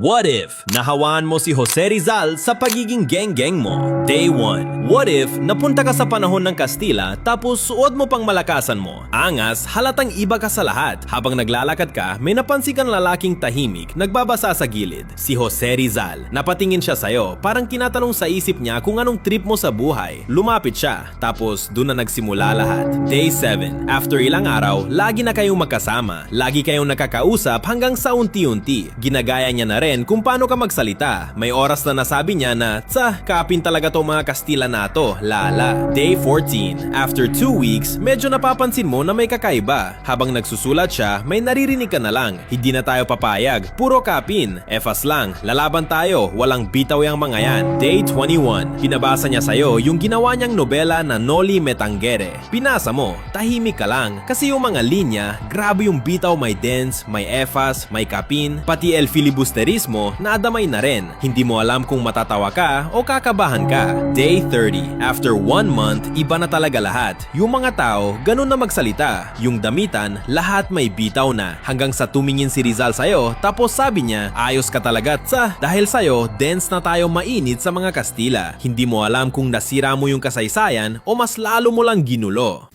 What if nahawaan mo si Jose Rizal sa pagiging geng-geng mo? Day 1. What if napunta ka sa panahon ng Kastila tapos suod mo pang malakasan mo? Angas, halatang iba ka sa lahat. Habang naglalakad ka, may napansin kang lalaking tahimik nagbabasa sa gilid. Si Jose Rizal. Napatingin siya sa'yo, parang tinatanong sa isip niya kung anong trip mo sa buhay. Lumapit siya, tapos doon na nagsimula lahat. Day 7. After ilang araw, lagi na kayong magkasama. Lagi kayong nakakausap hanggang sa unti-unti. Ginagaya niya na rin kung paano ka magsalita. May oras na nasabi niya na, kapin talaga to mga Kastila na to, lala. Day 14. After 2 weeks, medyo napapansin mo na may kakaiba. Habang nagsusulat siya, may naririnig ka na lang. Hindi na tayo papayag, puro kapin. Efas lang, lalaban tayo, walang bitaw yung mga yan. Day 21. Pinabasa niya sa'yo yung ginawa niyang nobela na Noli Me Tangere. Pinasa mo, tahimik ka lang. Kasi yung mga linya, grabe yung bitaw, may dense, may efas, may kapin, pati el filibusterismo, nadamay na rin. Hindi mo alam kung matatawa ka o kakabahan ka. Day 30. After 1 month, iba na talaga lahat. Yung mga tao, ganun na magsalita. Yung damitan, lahat may bitaw na. Hanggang sa tumingin si Rizal sa'yo, tapos sabi niya, ayos ka talaga dahil sa'yo, dense na tayo mainit sa mga Kastila. Hindi mo alam kung nasira mo yung kasaysayan o mas lalo mo lang ginulo.